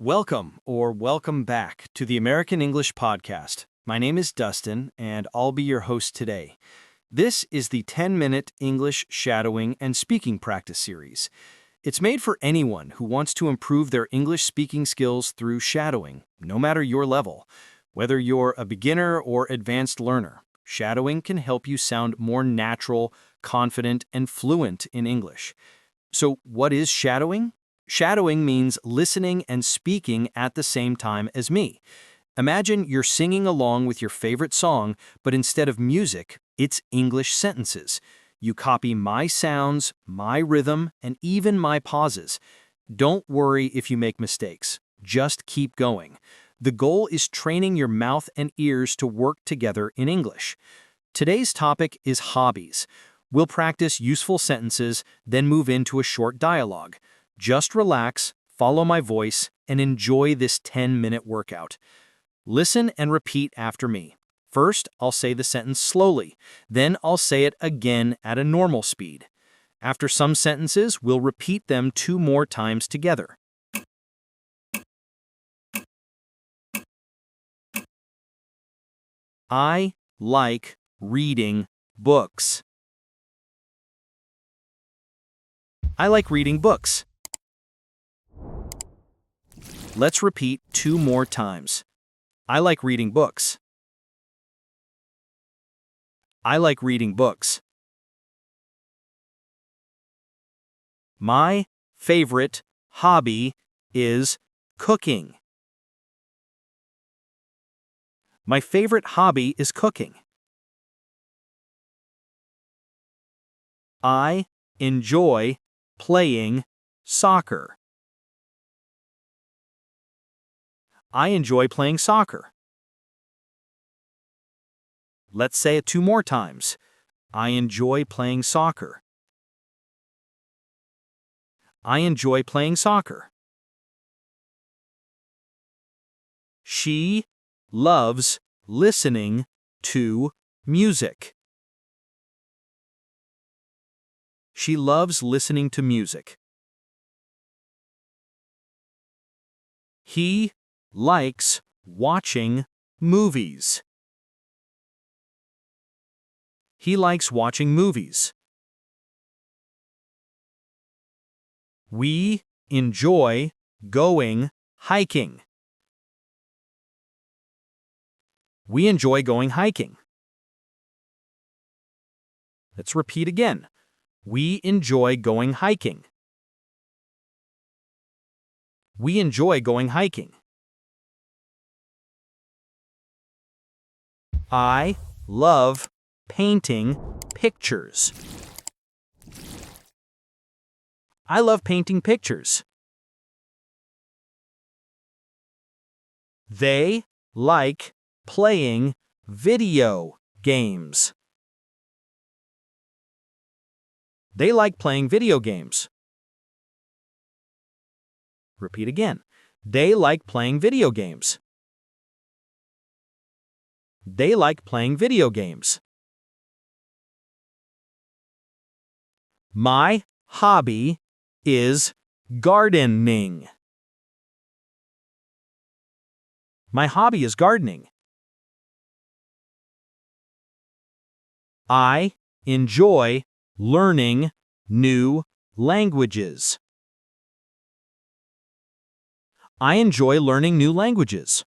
Welcome or welcome back to the American English Podcast. My name is Dustin, and I'll be your host today. This is the 10-minute English shadowing and speaking practice series. It's made for anyone who wants to improve their English speaking skills through shadowing, no matter your level. Whether you're a beginner or advanced learner, shadowing can help you sound more natural, confident, and fluent in English. So, what is shadowing? Shadowing means listening and speaking at the same time as me. Imagine you're singing along with your favorite song, but instead of music, it's English sentences. You copy my sounds, my rhythm, and even my pauses. Don't worry if you make mistakes. Just keep going. The goal is training your mouth and ears to work together in English. Today's topic is hobbies. We'll practice useful sentences, then move into a short dialogue. Just relax, follow my voice, and enjoy this 10-minute workout. Listen and repeat after me. First, I'll say the sentence slowly. Then I'll say it again at a normal speed. After some sentences, we'll repeat them 2 more times together. I like reading books. I like reading books. Let's repeat 2 more times. I like reading books. I like reading books. My favorite hobby is cooking. My favorite hobby is cooking. I enjoy playing soccer. I enjoy playing soccer. Let's say it 2 more times. I enjoy playing soccer. I enjoy playing soccer. She loves listening to music. She loves listening to music. He likes watching movies. He likes watching movies. We enjoy going hiking. We enjoy going hiking. Let's repeat again. We enjoy going hiking. We enjoy going hiking. I love painting pictures. I love painting pictures. They like playing video games. They like playing video games. Repeat again. They like playing video games. They like playing video games. My hobby is gardening. My hobby is gardening. I enjoy learning new languages. I enjoy learning new languages.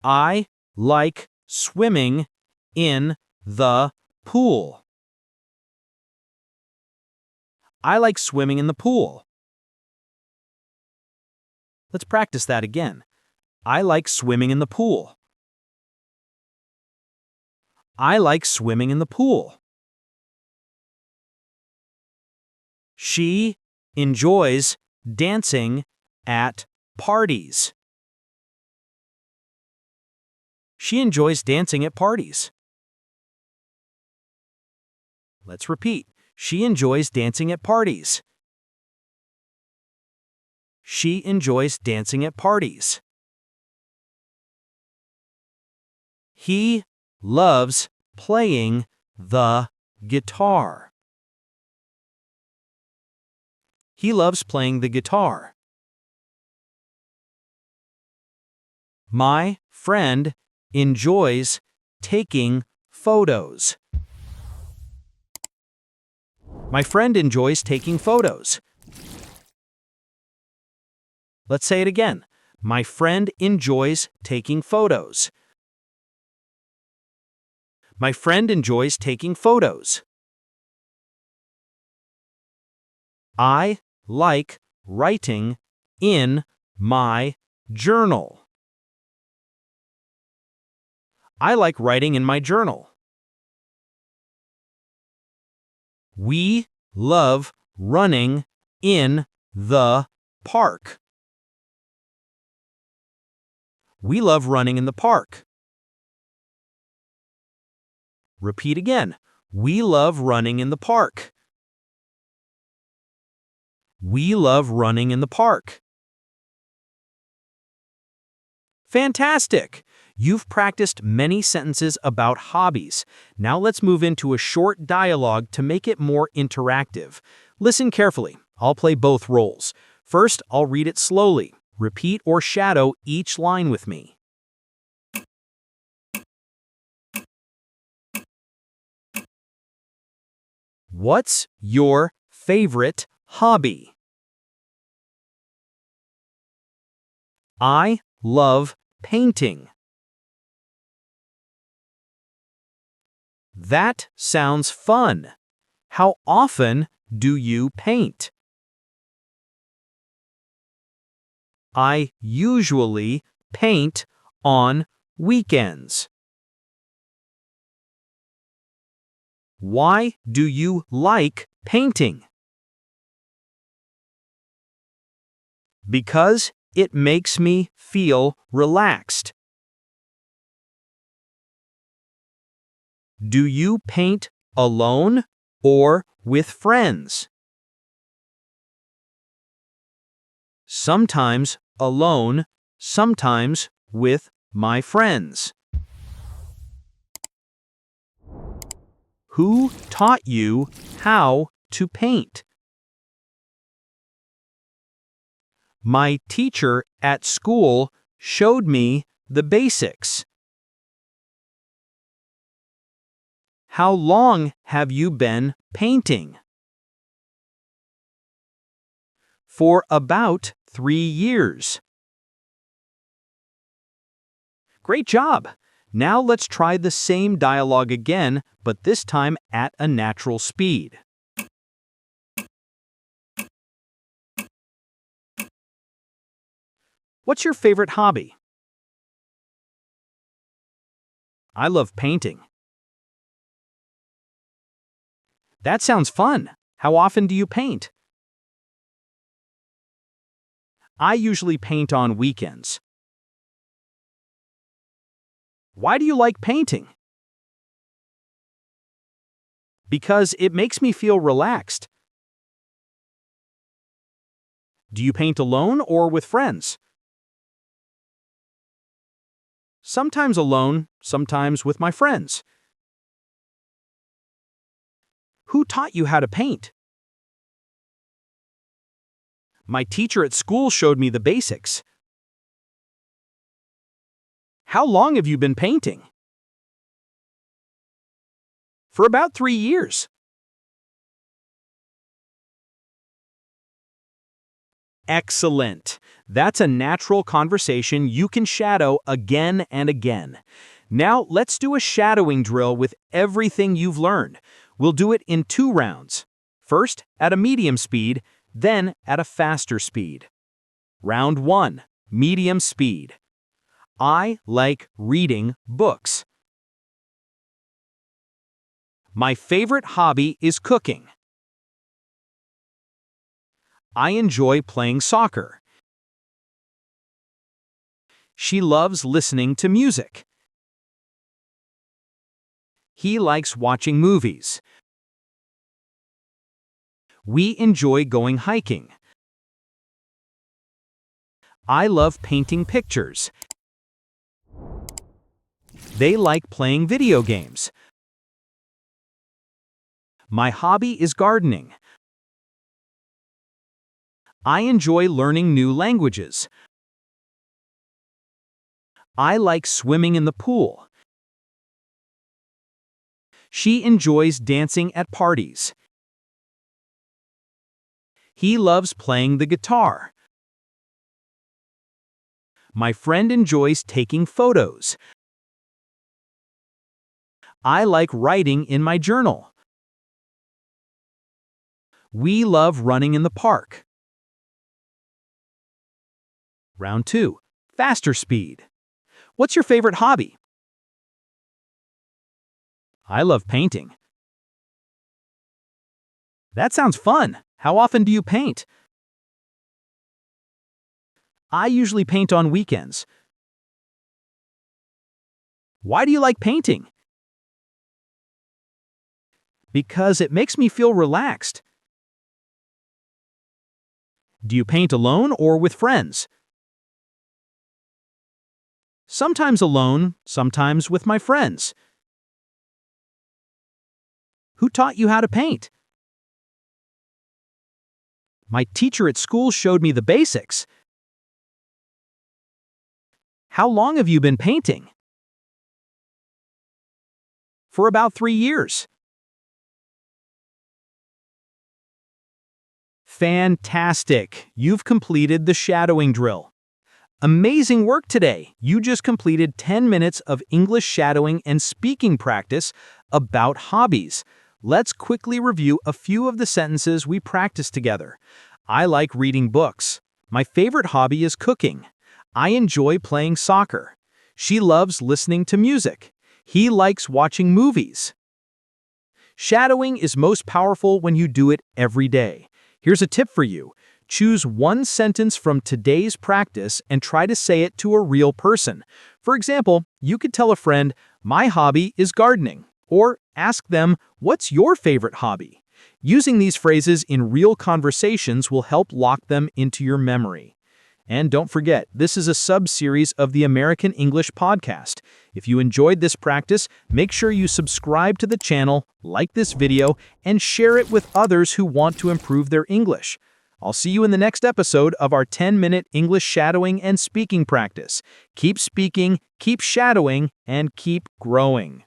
I like swimming in the pool. I like swimming in the pool. Let's practice that again. I like swimming in the pool. I like swimming in the pool. She enjoys dancing at parties. She enjoys dancing at parties. Let's repeat. She enjoys dancing at parties. She enjoys dancing at parties. He loves playing the guitar. He loves playing the guitar. My friend enjoys taking photos. My friend enjoys taking photos. Let's say it again. My friend enjoys taking photos. My friend enjoys taking photos. I like writing in my journal. I like writing in my journal. We love running in the park. We love running in the park. Repeat again. We love running in the park. We love running in the park. Fantastic! You've practiced many sentences about hobbies. Now let's move into a short dialogue to make it more interactive. Listen carefully. I'll play both roles. First, I'll read it slowly. Repeat or shadow each line with me. What's your favorite hobby? I love painting. That sounds fun. How often do you paint? I usually paint on weekends. Why do you like painting? Because it makes me feel relaxed. Do you paint alone or with friends? Sometimes alone, sometimes with my friends. Who taught you how to paint? My teacher at school showed me the basics. How long have you been painting? For about 3 years. Great job! Now let's try the same dialogue again, but this time at a natural speed. What's your favorite hobby? I love painting. That sounds fun. How often do you paint? I usually paint on weekends. Why do you like painting? Because it makes me feel relaxed. Do you paint alone or with friends? Sometimes alone, sometimes with my friends. Who taught you how to paint? My teacher at school showed me the basics. How long have you been painting? For about 3 years. Excellent. That's a natural conversation you can shadow again and again. Now let's do a shadowing drill with everything you've learned. We'll do it in 2 rounds. First, at a medium speed, then at a faster speed. Round 1, medium speed. I like reading books. My favorite hobby is cooking. I enjoy playing soccer. She loves listening to music. He likes watching movies. We enjoy going hiking. I love painting pictures. They like playing video games. My hobby is gardening. I enjoy learning new languages. I like swimming in the pool. She enjoys dancing at parties. He loves playing the guitar. My friend enjoys taking photos. I like writing in my journal. We love running in the park. Round 2. Faster speed. What's your favorite hobby? I love painting. That sounds fun. How often do you paint? I usually paint on weekends. Why do you like painting? Because it makes me feel relaxed. Do you paint alone or with friends? Sometimes alone, sometimes with my friends. Who taught you how to paint? My teacher at school showed me the basics. How long have you been painting? For about 3 years. Fantastic! You've completed the shadowing drill. Amazing work today! You just completed 10 minutes of English shadowing and speaking practice about hobbies. Let's quickly review a few of the sentences we practiced together. I like reading books. My favorite hobby is cooking. I enjoy playing soccer. She loves listening to music. He likes watching movies. Shadowing is most powerful when you do it every day. Here's a tip for you. Choose one sentence from today's practice and try to say it to a real person. For example, you could tell a friend, "My hobby is gardening," or ask them, "What's your favorite hobby?" Using these phrases in real conversations will help lock them into your memory. And don't forget, this is a sub-series of the American English Podcast. If you enjoyed this practice, make sure you subscribe to the channel, like this video, and share it with others who want to improve their English. I'll see you in the next episode of our 10-minute English shadowing and speaking practice. Keep speaking, keep shadowing, and keep growing.